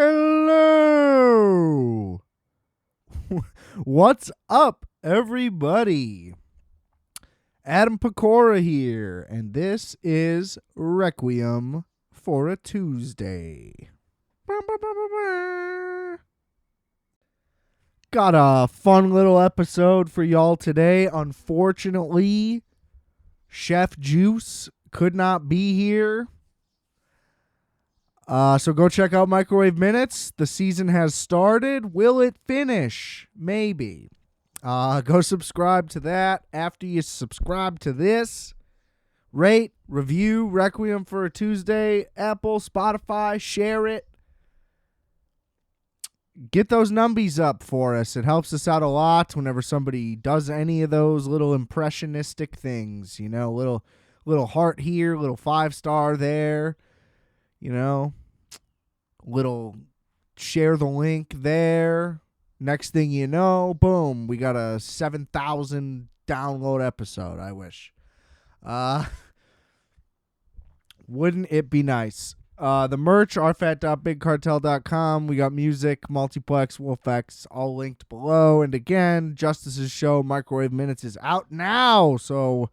Hello. What's up, everybody? Adam Pecora here, and this is Requiem for a Tuesday. Got a fun little episode for y'all today. Unfortunately, Chef Juice could not be here. So go check out Microwave Minutes. The season has started. Will it finish? Maybe. Go subscribe to that. After you subscribe to this, rate, review Requiem for a Tuesday, Apple, Spotify, share it. Get those numbies up for us. It helps us out a lot whenever somebody does any of those little impressionistic things. You know, little heart here, little 5-star there. You know, little share the link there. Next thing you know, boom, we got a 7,000 download episode. I wish. Wouldn't it be nice? The merch, rfat.bigcartel.com. We got music, multiplex, Wolfx, all linked below. And again, Justice's show, Microwave Minutes, is out now. So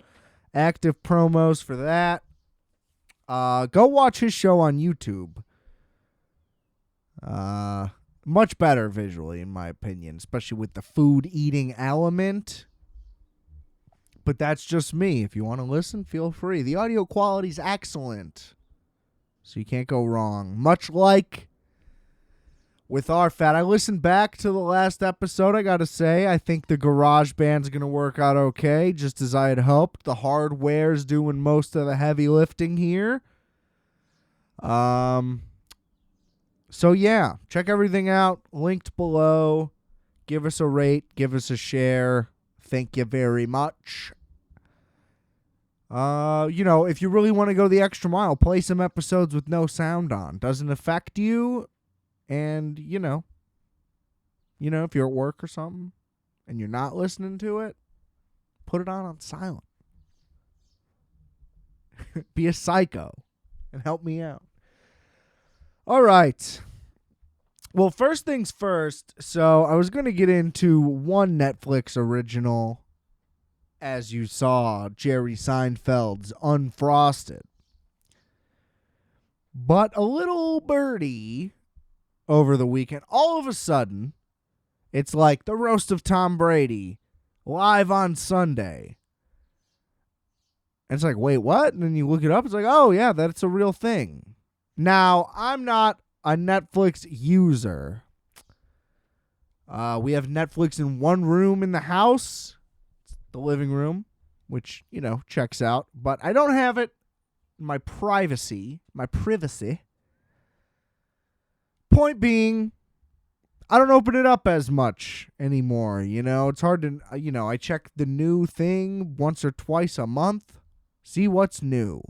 active promos for that. Go watch his show on YouTube. Much better visually, in my opinion, especially with the food eating element. But that's just me. If you want to listen, feel free. The audio quality's excellent, so you can't go wrong. Much like with RFAT, I listened back to the last episode. I gotta say, I think the garage band's gonna work out okay, just as I had hoped. The hardware's doing most of the heavy lifting here. So yeah, check everything out. Linked below. Give us a rate. Give us a share. Thank you very much. If you really want to go the extra mile, play some episodes with no sound on. Doesn't affect you. And, if you're at work or something and you're not listening to it, put it on silent. Be a psycho and help me out. All right. Well, first things first. So I was going to get into one Netflix original, as you saw, Jerry Seinfeld's Unfrosted. But a little birdie over the weekend, all of a sudden, it's like the roast of Tom Brady live on Sunday. And it's like, wait, what? And then you look it up. It's like, oh, yeah, that's a real thing. Now, I'm not a Netflix user. We have Netflix in one room in the house, the living room, which, checks out. But I don't have it in my privacy. Point being, I don't open it up as much anymore. It's hard to, I check the new thing once or twice a month, see what's new.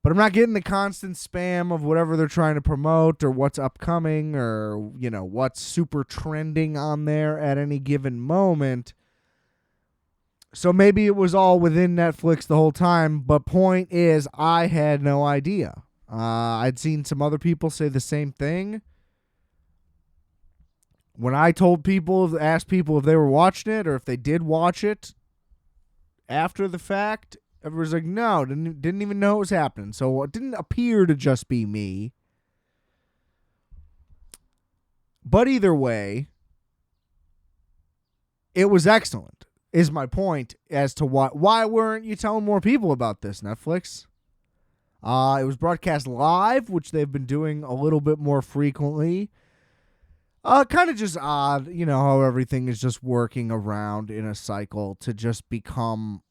But I'm not getting the constant spam of whatever they're trying to promote or what's upcoming or, what's super trending on there at any given moment. So maybe it was all within Netflix the whole time. But point is, I had no idea. I'd seen some other people say the same thing. When I asked people if they were watching it or if they did watch it after the fact, everyone's like, no, didn't even know it was happening. So it didn't appear to just be me. But either way, it was excellent, is my point as to why weren't you telling more people about this, Netflix? It was broadcast live, which they've been doing a little bit more frequently. Kind of just odd, how everything is just working around in a cycle to just become...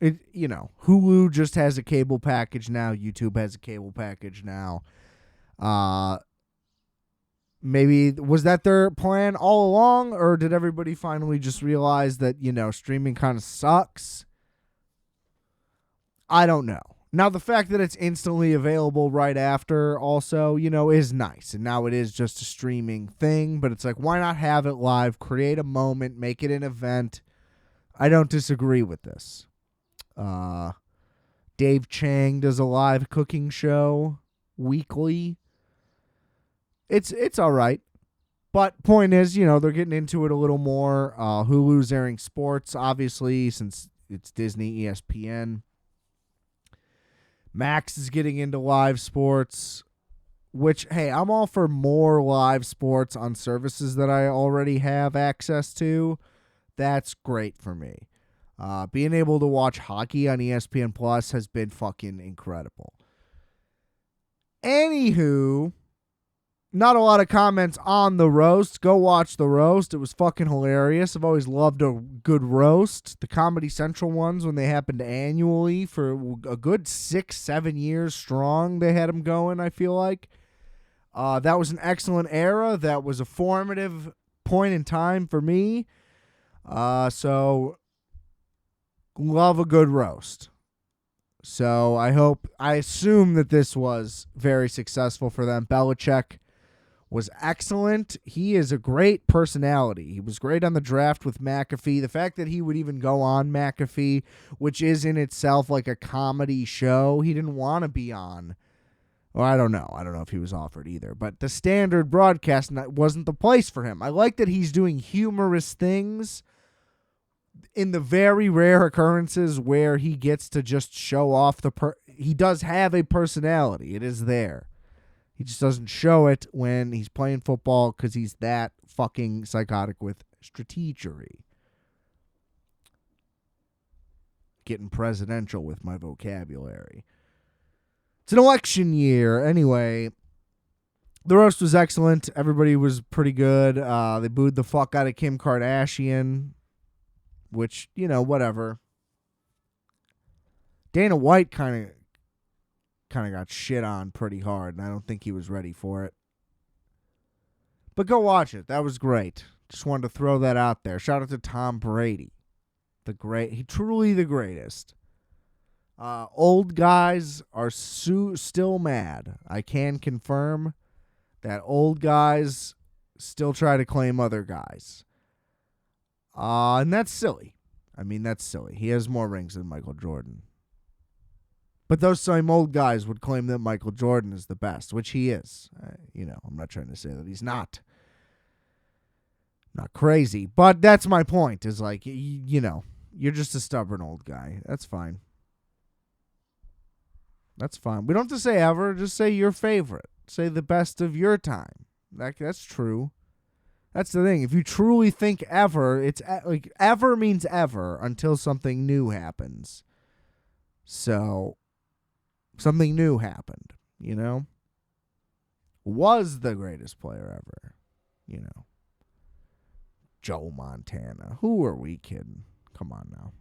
Hulu just has a cable package now. YouTube has a cable package now. Maybe was that their plan all along, or did everybody finally just realize that, streaming kind of sucks? I don't know. Now, the fact that it's instantly available right after also, is nice. And now it is just a streaming thing, but it's like, why not have it live, create a moment, make it an event? I don't disagree with this. Dave Chang does a live cooking show weekly. It's all right. But point is, they're getting into it a little more. Hulu's airing sports, obviously, since it's Disney, ESPN. Max is getting into live sports, which, hey, I'm all for more live sports on services that I already have access to. That's great for me. Being able to watch hockey on ESPN Plus has been fucking incredible. Anywho, not a lot of comments on the roast. Go watch the roast. It was fucking hilarious. I've always loved a good roast. The Comedy Central ones, when they happened annually for a good 6-7 years strong, they had them going, I feel like. That was an excellent era. That was a formative point in time for me. So love a good roast. So I assume that this was very successful for them. Belichick was excellent. He is a great personality. He was great on the draft with McAfee. The fact that he would even go on McAfee, which is in itself like a comedy show, he didn't want to be on. Well, I don't know. I don't know if he was offered either. But the standard broadcast wasn't the place for him. I like that he's doing humorous things in the very rare occurrences where he gets to just show off he does have a personality. It is there. He just doesn't show it when he's playing football because he's that fucking psychotic with strategery. Getting presidential with my vocabulary. It's an election year. Anyway, the roast was excellent. Everybody was pretty good. They booed the fuck out of Kim Kardashian, which, whatever. Dana White kind of got shit on pretty hard, and I don't think he was ready for it. But go watch it. That was great. Just wanted to throw that out there. Shout out to Tom Brady. Truly the greatest. Old guys are still mad. I can confirm that old guys still try to claim other guys. And that's silly. That's silly. He has more rings than Michael Jordan. But those same old guys would claim that Michael Jordan is the best, which he is. I'm not trying to say that he's not. Not crazy. But that's my point, is like, you're just a stubborn old guy. That's fine. That's fine. We don't have to say ever. Just say your favorite. Say the best of your time. That's true. That's the thing. If you truly think ever, it's like ever means ever until something new happens. So something new happened, Was the greatest player ever, Joe Montana. Who are we kidding? Come on now.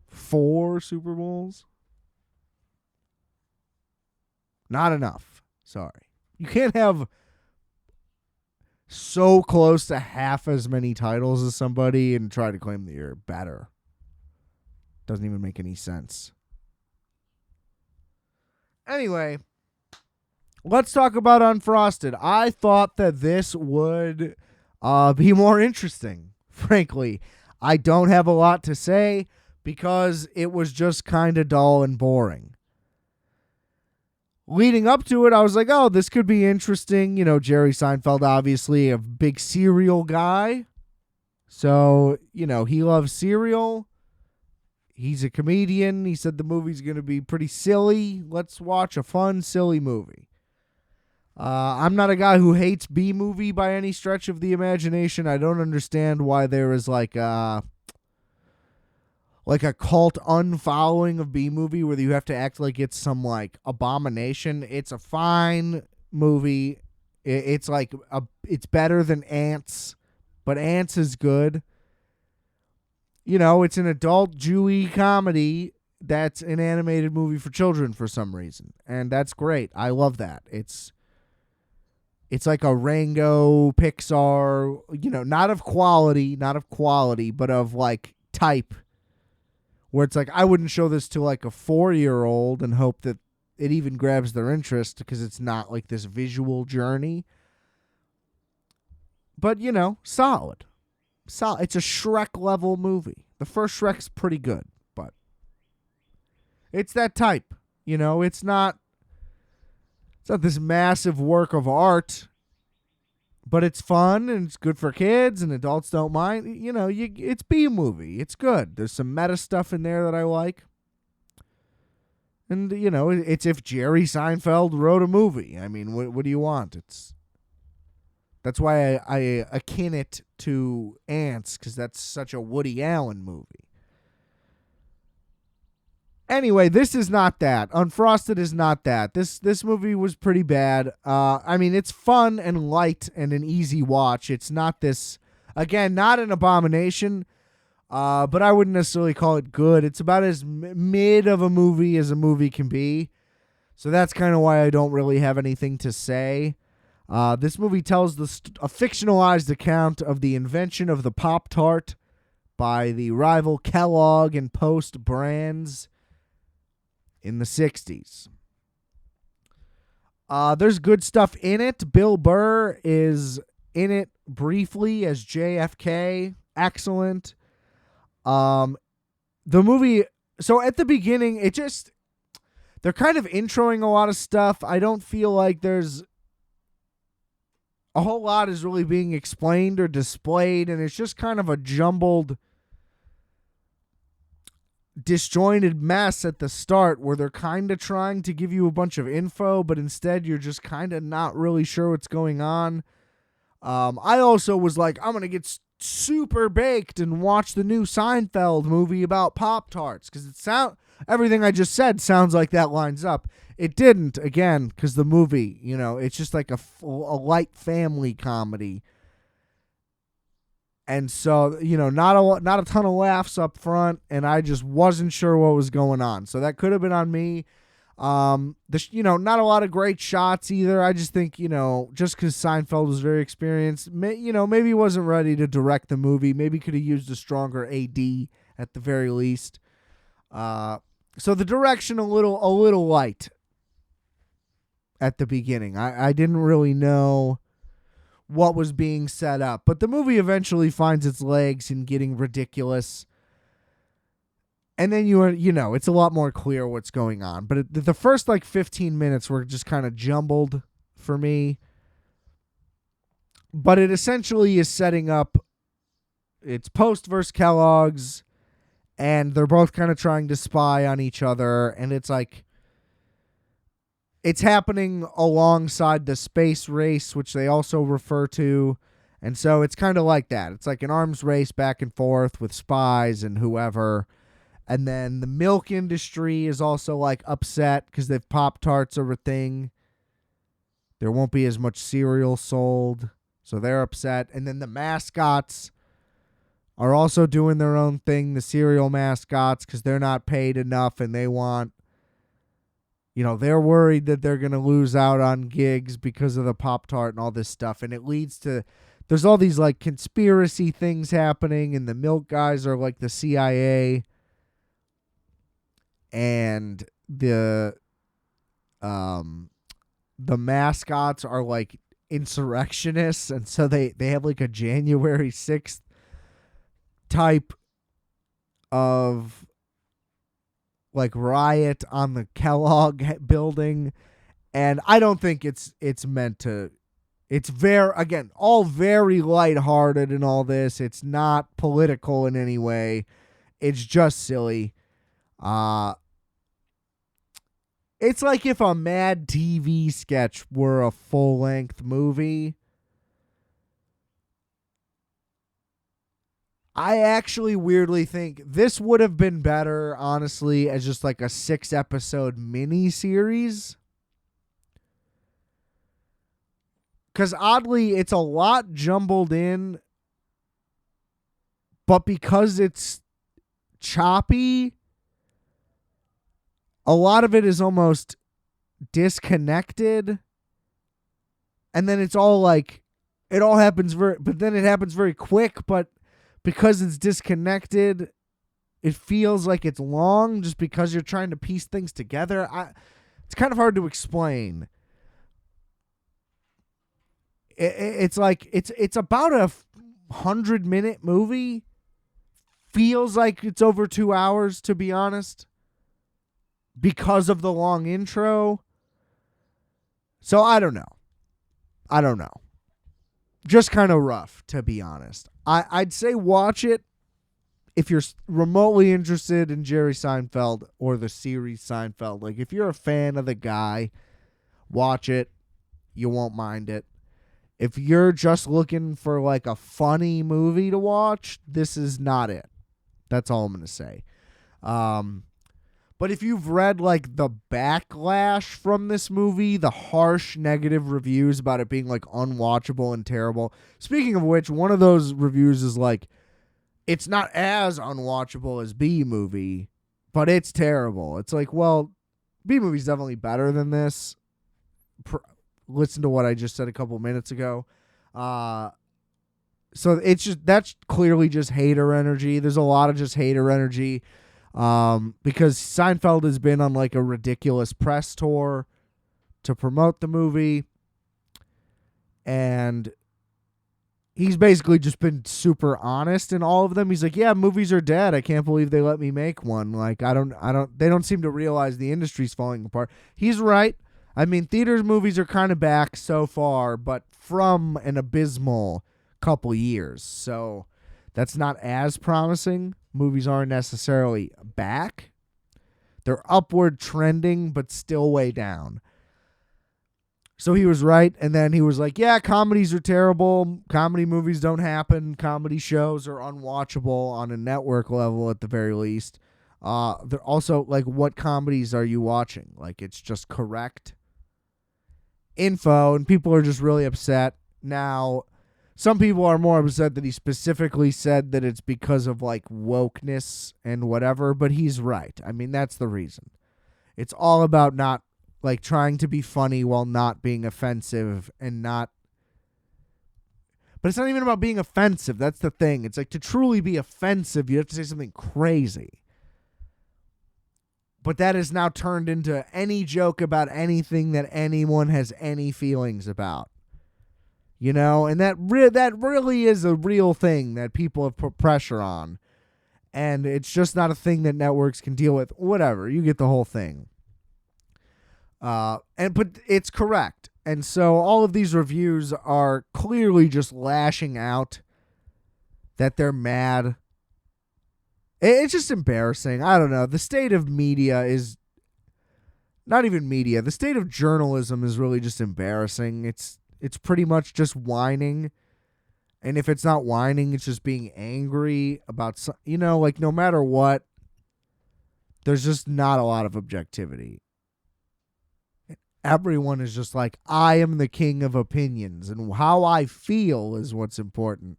4 Super Bowls? Not enough. Sorry. You can't have so close to half as many titles as somebody and try to claim that you're better. Doesn't even make any sense. Anyway, let's talk about Unfrosted. I thought that this would be more interesting, frankly. I don't have a lot to say because it was just kind of dull and boring. Leading up to it, I was like, oh, this could be interesting. Jerry Seinfeld, obviously, a big cereal guy. So, he loves cereal. He's a comedian. He said the movie's going to be pretty silly. Let's watch a fun, silly movie. I'm not a guy who hates B-movie by any stretch of the imagination. I don't understand why there is like a cult unfollowing of B-movie where you have to act like it's some like abomination. It's a fine movie. It's like it's better than Ants, but Ants is good. It's an adult Jewy comedy that's an animated movie for children for some reason, and that's great. I love that. It's like a Rango Pixar, not of quality, but of like type. Where it's like, I wouldn't show this to like a 4-year-old and hope that it even grabs their interest because it's not like this visual journey. But, solid. Solid. It's a Shrek level movie. The first Shrek's pretty good, but it's that type. It's not It's not this massive work of art, but it's fun and it's good for kids and adults don't mind. It's B movie. It's good. There's some meta stuff in there that I like. And, it's if Jerry Seinfeld wrote a movie. I mean, what do you want? That's why I akin it to Ants, because that's such a Woody Allen movie. Anyway, this is not that. Unfrosted is not that. This movie was pretty bad. I mean, it's fun and light and an easy watch. It's not this, again, not an abomination, but I wouldn't necessarily call it good. It's about as mid of a movie as a movie can be. So that's kind of why I don't really have anything to say. This movie tells a fictionalized account of the invention of the Pop-Tart by the rival Kellogg and Post brands in the 60s. There's good stuff in it. Bill Burr is in it briefly as JFK. Excellent. The movie, so at the beginning, they're kind of introing a lot of stuff. I don't feel like there's a whole lot is really being explained or displayed, and it's just kind of a jumbled, disjointed mess at the start where they're kind of trying to give you a bunch of info, but instead you're just kind of not really sure what's going on. I also was like, I'm going to get super baked and watch the new Seinfeld movie about Pop-Tarts, because everything I just said sounds like that lines up. It didn't, again, because the movie, it's just like a light family comedy. And so, not a ton of laughs up front, and I just wasn't sure what was going on. So that could have been on me. Not a lot of great shots either. I just think, just because Seinfeld was very experienced, maybe he wasn't ready to direct the movie. Maybe could have used a stronger AD at the very least. So the direction a little light at the beginning. I didn't really know what was being set up, but the movie eventually finds its legs in getting ridiculous. And then it's a lot more clear what's going on. But the first 15 minutes were just kind of jumbled for me. But it essentially is setting up, it's Post versus Kellogg's, and they're both kind of trying to spy on each other. And it's happening alongside the space race, which they also refer to. And so it's kind of like that. It's like an arms race back and forth with spies and whoever. And then the milk industry is also upset because the Pop-Tarts are a thing. There won't be as much cereal sold, so they're upset. And then the mascots are also doing their own thing, the cereal mascots, because they're not paid enough and they want, they're worried that they're going to lose out on gigs because of the Pop-Tart and all this stuff. And it leads to, there's all these conspiracy things happening, and the milk guys are the CIA. And the mascots are insurrectionists, and so they have a January 6th type of riot on the Kellogg building. And I don't think it's meant to. It's all very lighthearted in all this. It's not political in any way. It's just silly. It's like if a Mad TV sketch were a full-length movie. I actually weirdly think this would have been better, honestly, as just a 6-episode mini-series. Because oddly, it's a lot jumbled in, but because it's choppy, a lot of it is almost disconnected. And then it's all it all happens but then it happens very quick, but because it's disconnected, it feels like it's long just because you're trying to piece things together. It's kind of hard to explain. It's about a 100-minute movie. Feels like it's over 2 hours, to be honest, because of the long intro. So I don't know. Just kind of rough, to be honest. I'd say watch it if you're remotely interested in Jerry Seinfeld or the series Seinfeld. Like, if you're a fan of the guy, watch it. You won't mind it. If you're just looking for like a funny movie to watch, this is not it. That's all I'm going to say. But if you've read like the backlash from this movie, the harsh negative reviews about it being like unwatchable and terrible. Speaking of which, one of those reviews is like, it's not as unwatchable as B movie, but it's terrible. It's like, well, B movie's definitely better than this. Listen to what I just said a couple minutes ago. So it's just, that's clearly just hater energy. There's a lot of just hater energy. Because Seinfeld has been on like a ridiculous press tour to promote the movie, and he's basically just been super honest in all of them. He's like, yeah, movies are dead. I can't believe they let me make one. Like, they don't seem to realize the industry's falling apart. He's right. I mean, theaters movies are kind of back so far, but from an abysmal couple years. So that's not as promising. Movies aren't necessarily back. They're upward trending, but still way down. So he was right. And then he was like, yeah, comedies are terrible. Comedy movies don't happen. Comedy shows are unwatchable on a network level at the very least. They're also like, what comedies are you watching? Like, it's just correct info, and people are just really upset. Now, some people are more upset that he specifically said that it's because of like wokeness and whatever, but he's right. I mean, that's the reason. It's all about not like trying to be funny while not being offensive and not. But it's not even about being offensive. That's the thing. It's like, to truly be offensive, you have to say something crazy. But that is now turned into any joke about anything that anyone has any feelings about. You know, and that really is a real thing that people have put pressure on. And it's just not a thing that networks can deal with. Whatever, you get the whole thing. But it's correct. And so all of these reviews are clearly just lashing out that they're mad. It's just embarrassing. I don't know. The state of media is not even media. The state of journalism is really just embarrassing. It's pretty much just whining. And if it's not whining, it's just being angry about, you know, like no matter what, there's just not a lot of objectivity. Everyone is just like, I am the king of opinions and how I feel is what's important.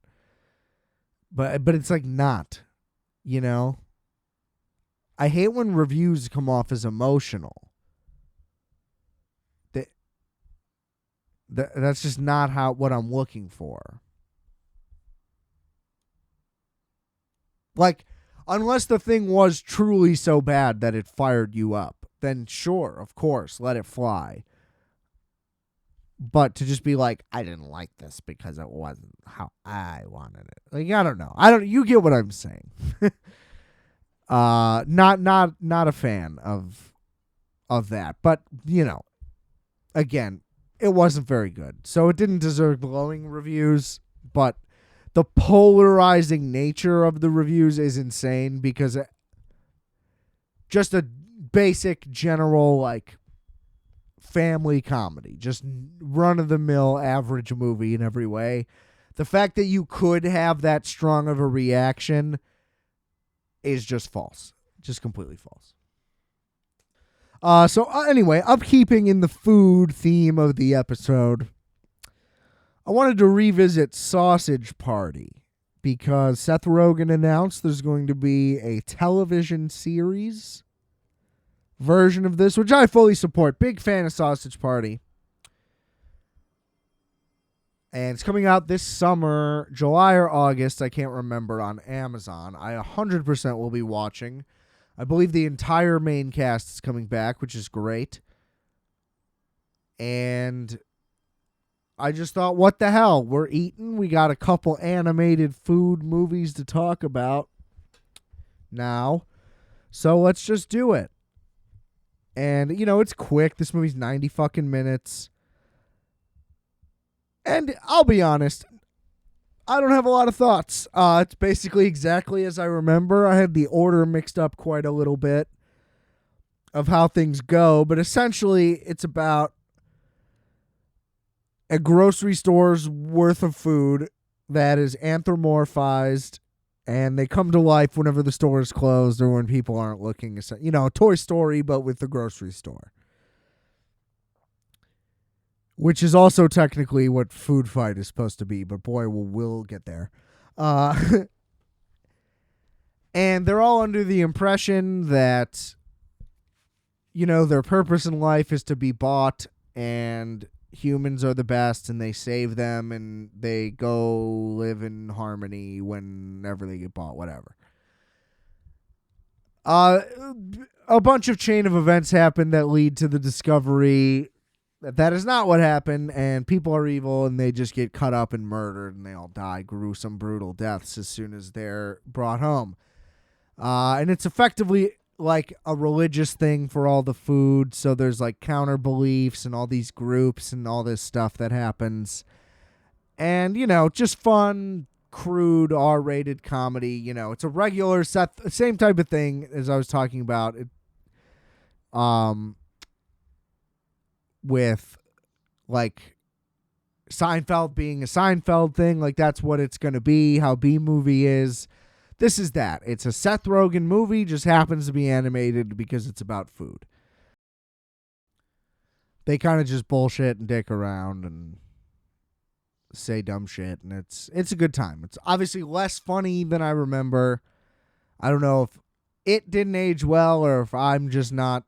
But it's like not. You know, I hate when reviews come off as emotional. That's just not what I'm looking for. Like, unless the thing was truly so bad that it fired you up, then sure, of course, let it fly. But to just be like, I didn't like this because it wasn't how I wanted it. Like, I don't know. You get what I'm saying. Not a fan of that. But, you know, again, it wasn't very good. So it didn't deserve glowing reviews, but the polarizing nature of the reviews is insane because just a basic general like family comedy, just run-of-the-mill average movie in every way. The fact that you could have that strong of a reaction is just false. Just completely false. Anyway, upkeeping in the food theme of the episode, I wanted to revisit Sausage Party because Seth Rogen announced there's going to be a television series version of this, which I fully support. Big fan of Sausage Party. And it's coming out this summer, July or August, I can't remember, on Amazon. I 100% will be watching. I believe the entire main cast is coming back, which is great. And I just thought, what the hell? We're eating. We got a couple animated food movies to talk about now. So let's just do it. And, you know, it's quick. This movie's 90 fucking minutes. And I'll be honest, I don't have a lot of thoughts. It's basically exactly as I remember. I had the order mixed up quite a little bit of how things go, but essentially it's about a grocery store's worth of food that is anthropomorphized, and they come to life whenever the store is closed or when people aren't looking. You know, Toy Story, but with the grocery store. Which is also technically what Foodfight is supposed to be, but boy, we'll get there. And they're all under the impression that, you know, their purpose in life is to be bought, and humans are the best, and they save them, and they go live in harmony whenever they get bought, whatever. A bunch of chain of events happen that lead to the discovery that is not what happened, and people are evil, and they just get cut up and murdered, and they all die gruesome, brutal deaths as soon as they're brought home. And it's effectively like a religious thing for all the food, so there's like counter beliefs and all these groups and all this stuff that happens. And, you know, just fun, crude, R-rated comedy. You know, it's a regular same type of thing as I was talking about. With like Seinfeld being a Seinfeld thing, like that's what it's going to be, how B-movie is. This is that. It's a Seth Rogen movie, just happens to be animated because it's about food. They kind of just bullshit and dick around and say dumb shit, and it's a good time. It's obviously less funny than I remember. I don't know if it didn't age well or if I'm just not,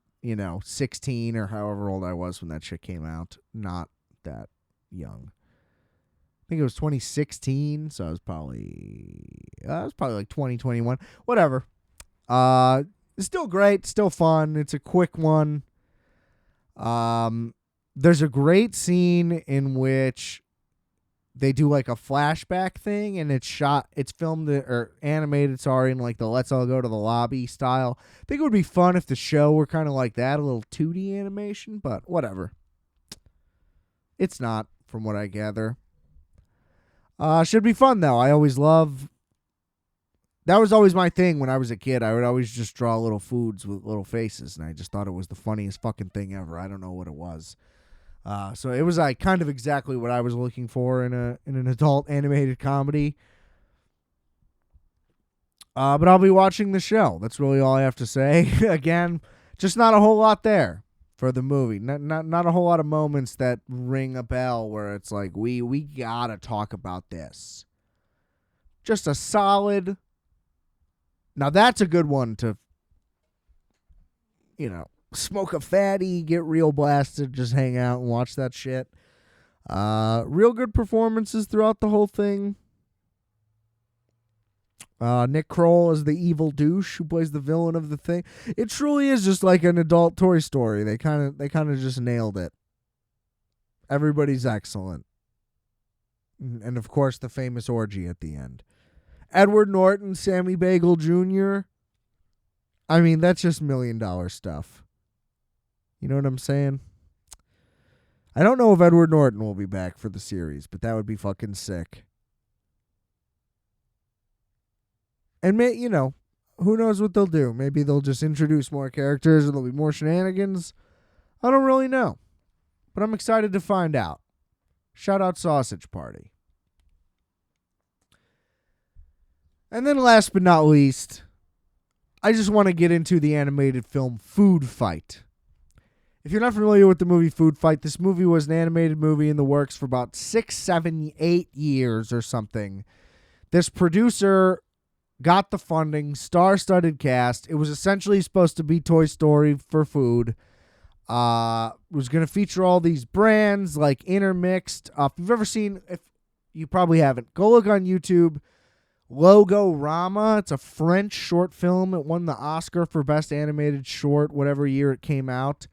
16 or however old I was when that shit came out. Not that young. I think it was 2016, so I was probably like 2021. Whatever. It's still great, still fun. It's a quick one. There's a great scene in which they do like a flashback thing, and it's filmed or animated, in like the Let's All Go to the Lobby style. I think it would be fun if the show were kind of like that, a little 2D animation, but whatever. It's not, from what I gather. Should be fun though. That was always my thing when I was a kid. I would always just draw little foods with little faces, and I just thought it was the funniest fucking thing ever. I don't know what it was. So it was like kind of exactly what I was looking for in an adult animated comedy. But I'll be watching the show. That's really all I have to say. Again, just not a whole lot there for the movie. Not a whole lot of moments that ring a bell where it's like we gotta talk about this. Just a solid. Now that's a good one to, smoke a fatty, get real blasted, just hang out and watch that shit. Real good performances throughout the whole thing. Nick Kroll is the evil douche who plays the villain of the thing. It truly is just like an adult Toy Story. They kind of just nailed it. Everybody's excellent. And of course the famous orgy at the end. Edward Norton, Sammy Bagel Jr. I mean, that's just $1 million stuff. You know what I'm saying? I don't know if Edward Norton will be back for the series, but that would be fucking sick. And, who knows what they'll do? Maybe they'll just introduce more characters or there'll be more shenanigans. I don't really know. But I'm excited to find out. Shout out Sausage Party. And then last but not least, I just want to get into the animated film Foodfight. If you're not familiar with the movie Foodfight, this movie was an animated movie in the works for about 6, 7, 8 years or something. This producer got the funding, star-studded cast. It was essentially supposed to be Toy Story for food. It was going to feature all these brands, like intermixed. If you've ever seen, if you probably haven't, go look on YouTube. Logo Rama. It's a French short film. It won the Oscar for Best Animated Short, whatever year it came out.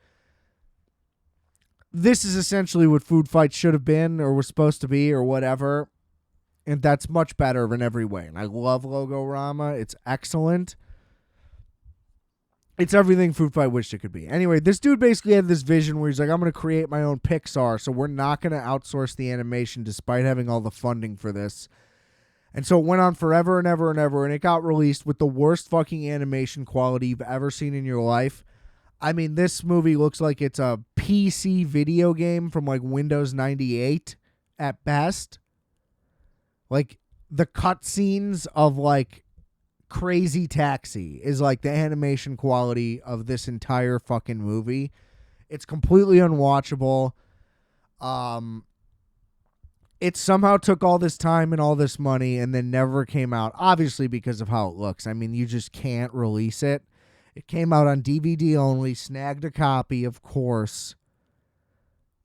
This is essentially what Foodfight should have been or was supposed to be or whatever. And that's much better in every way. And I love Logo Rama. It's excellent. It's everything Foodfight wished it could be. Anyway, this dude basically had this vision where he's like, I'm going to create my own Pixar, so we're not going to outsource the animation despite having all the funding for this. And so it went on forever and ever and ever, and it got released with the worst fucking animation quality you've ever seen in your life. I mean, this movie looks like it's a PC video game from like Windows 98 at best. Like, the cutscenes of like Crazy Taxi is like the animation quality of this entire fucking movie. It's completely unwatchable. It somehow took all this time and all this money and then never came out, obviously because of how it looks. I mean, you just can't release it. It came out on DVD only, snagged a copy, of course,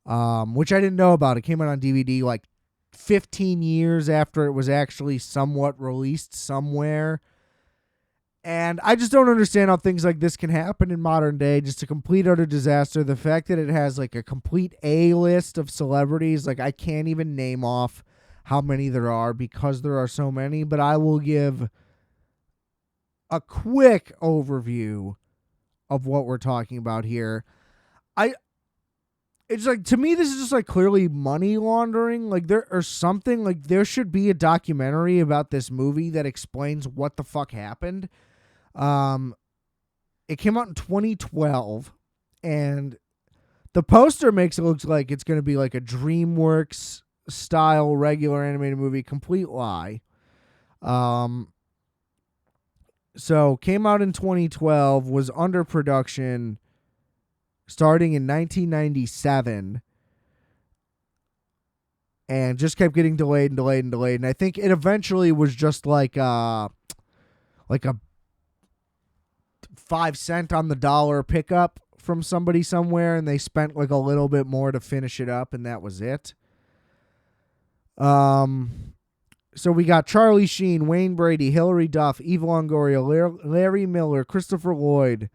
which I didn't know about. It came out on DVD like 15 years after it was actually somewhat released somewhere. And I just don't understand how things like this can happen in modern day. Just a complete utter disaster. The fact that it has like a complete A-list of celebrities, like I can't even name off how many there are because there are so many, but I will give a quick overview of what we're talking about here. It's like, to me, this is just like clearly money laundering. Like there should be a documentary about this movie that explains what the fuck happened. It came out in 2012, and the poster makes it look like it's going to be like a DreamWorks style regular animated movie. Complete lie. So came out in 2012, was under production starting in 1997, and just kept getting delayed and delayed and delayed. And I think it eventually was just like a 5 cent on the dollar pickup from somebody somewhere, and they spent like a little bit more to finish it up, and that was it. So we got Charlie Sheen, Wayne Brady, Hilary Duff, Eva Longoria, Larry Miller, Christopher Lloyd,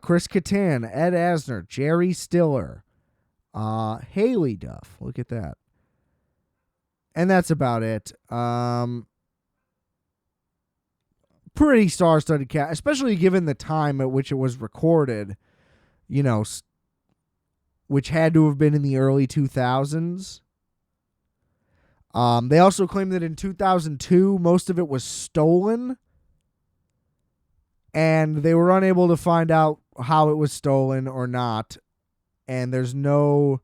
Chris Kattan, Ed Asner, Jerry Stiller, Haley Duff. Look at that. And that's about it. Pretty star-studded cast, especially given the time at which it was recorded, you know, which had to have been in the early 2000s. They also claimed that in 2002, most of it was stolen, and they were unable to find out how it was stolen or not, and there's no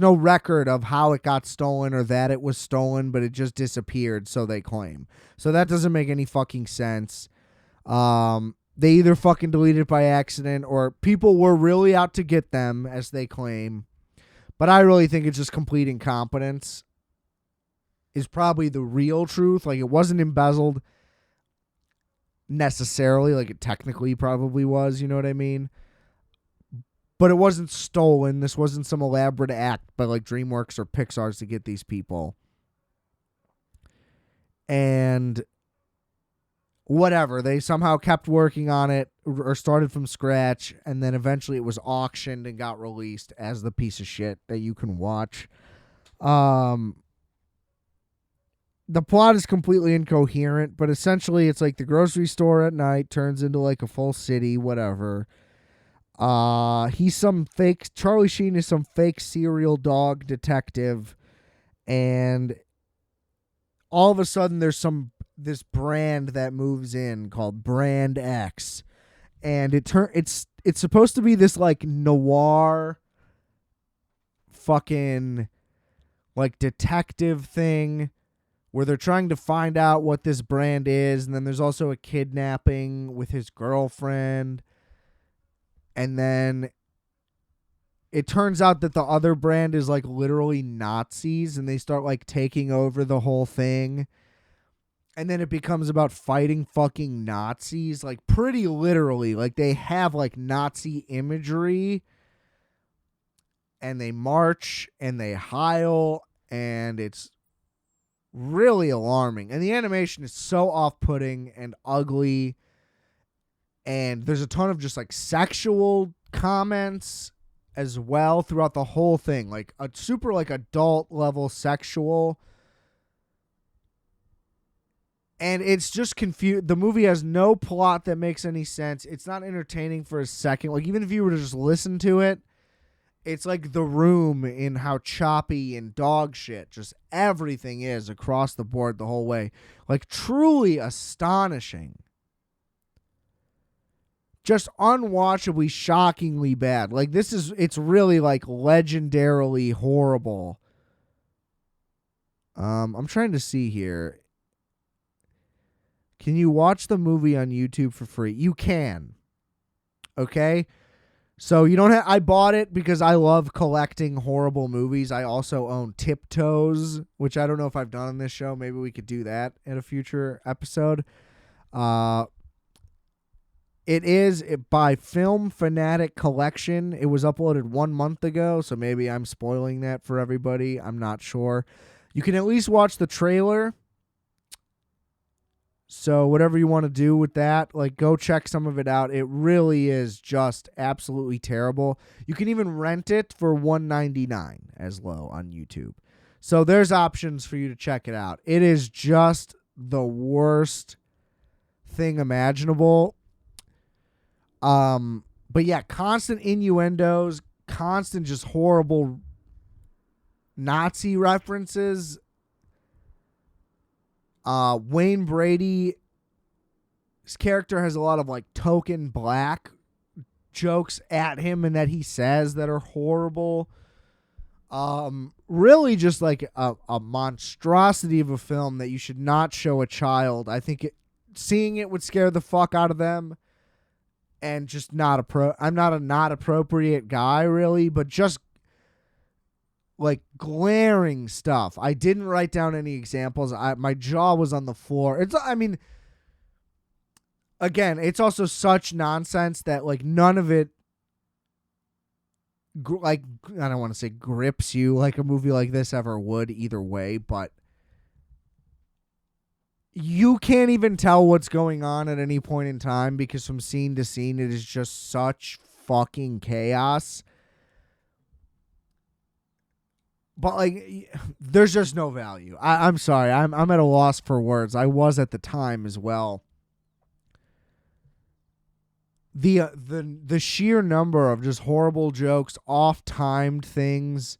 record of how it got stolen or that it was stolen, but it just disappeared, so they claim. So that doesn't make any fucking sense. They either fucking deleted it by accident or people were really out to get them, as they claim. But I really think it's just complete incompetence is probably the real truth. Like, it wasn't embezzled necessarily, like it technically probably was, you know what I mean? But it wasn't stolen. This wasn't some elaborate act by like DreamWorks or Pixar's to get these people. And whatever, they somehow kept working on it or started from scratch, and then eventually it was auctioned and got released as the piece of shit that you can watch. The plot is completely incoherent, but essentially it's like the grocery store at night turns into like a full city, whatever. He's some fake, Charlie Sheen is some fake serial dog detective, and all of a sudden there's this brand that moves in called Brand X, and it's supposed to be this like noir fucking like detective thing where they're trying to find out what this brand is, and then there's also a kidnapping with his girlfriend, and then it turns out that the other brand is like literally Nazis, and they start like taking over the whole thing. And then it becomes about fighting fucking Nazis, like pretty literally. Like they have like Nazi imagery, and they march and they heil, and it's really alarming. And the animation is so off-putting and ugly, and there's a ton of just like sexual comments as well throughout the whole thing, like a super like adult level sexual. And it's just confused. The movie has no plot that makes any sense. It's not entertaining for a second. Like, even if you were to just listen to it, it's like The Room in how choppy and dog shit just everything is across the board the whole way. Like, truly astonishing. Just unwatchably, shockingly bad. Like, it's really like legendarily horrible. I'm trying to see here. Can you watch the movie on YouTube for free? You can. Okay? So you don't have, I bought it because I love collecting horrible movies. I also own Tiptoes, which I don't know if I've done on this show. Maybe we could do that in a future episode. It is by Film Fanatic Collection. It was uploaded 1 month ago, so maybe I'm spoiling that for everybody. I'm not sure. You can at least watch the trailer. So whatever you want to do with that, like, go check some of it out. It really is just absolutely terrible. You can even rent it for $1.99 as low on YouTube. So there's options for you to check it out. It is just the worst thing imaginable. But yeah, constant innuendos, constant just horrible Nazi references. Wayne Brady's character has a lot of like token black jokes at him and that he says that are horrible. Really just like a monstrosity of a film that you should not show a child. I think seeing it would scare the fuck out of them. And just I'm not a not appropriate guy really, but just like glaring stuff. I didn't write down any examples. My jaw was on the floor. Again, it's also such nonsense that like none of it I don't want to say grips you like a movie like this ever would either way, but you can't even tell what's going on at any point in time because from scene to scene, it is just such fucking chaos. But like, there's just no value. I'm sorry. I'm at a loss for words. I was at the time as well. The sheer number of just horrible jokes, off-timed things.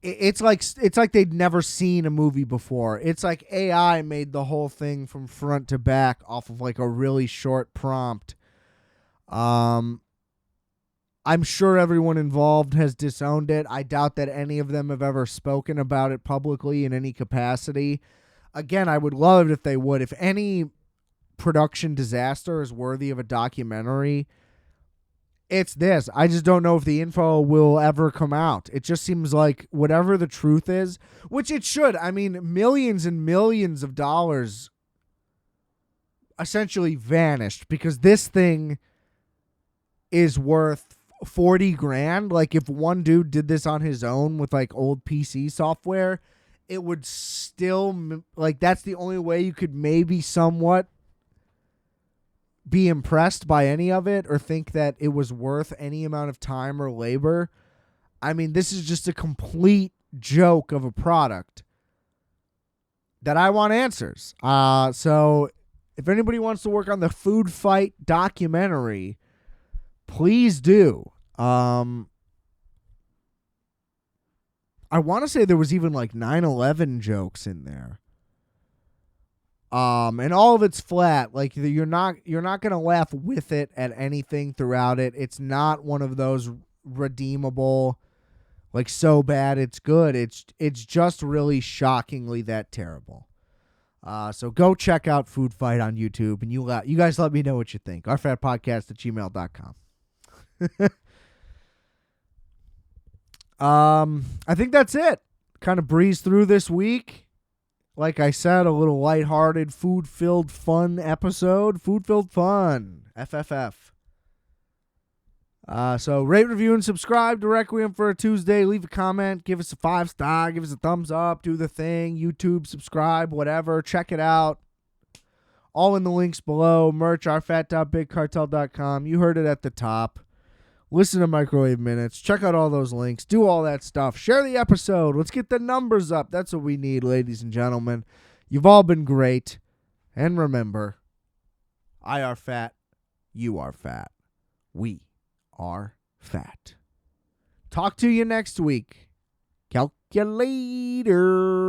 It's like they'd never seen a movie before. It's like AI made the whole thing from front to back off of like a really short prompt. I'm sure everyone involved has disowned it. I doubt that any of them have ever spoken about it publicly in any capacity. Again, I would love it if they would. If any production disaster is worthy of a documentary, it's this. I just don't know if the info will ever come out. It just seems like whatever the truth is, which it should. I mean, millions and millions of dollars essentially vanished because this thing is worth 40 grand. Like if one dude did this on his own with like old PC software, it would still like that's the only way you could maybe somewhat be impressed by any of it or think that it was worth any amount of time or labor. I mean, this is just a complete joke of a product that I want answers. So if anybody wants to work on the Foodfight documentary, please do. I want to say there was even like 9/11 jokes in there. And all of it's flat. Like you're not going to laugh with it at anything throughout it. It's not one of those redeemable, like so bad it's good. It's just really shockingly that terrible. So go check out Foodfight on YouTube and you guys let me know what you think. rfatpodcast@gmail.com. I think that's it. Kind of breezed through this week. Like I said, a little lighthearted, food-filled fun episode. Food-filled fun. FFF. So rate, review, and subscribe to Requiem for a Tuesday. Leave a comment. Give us a 5-star. Give us a thumbs up. Do the thing. YouTube, subscribe, whatever. Check it out. All in the links below. Merch, rfat.bigcartel.com. You heard it at the top. Listen to Microwave Minutes. Check out all those links. Do all that stuff. Share the episode. Let's get the numbers up. That's what we need, ladies and gentlemen. You've all been great. And remember, I are fat. You are fat. We are fat. Talk to you next week. Calculator.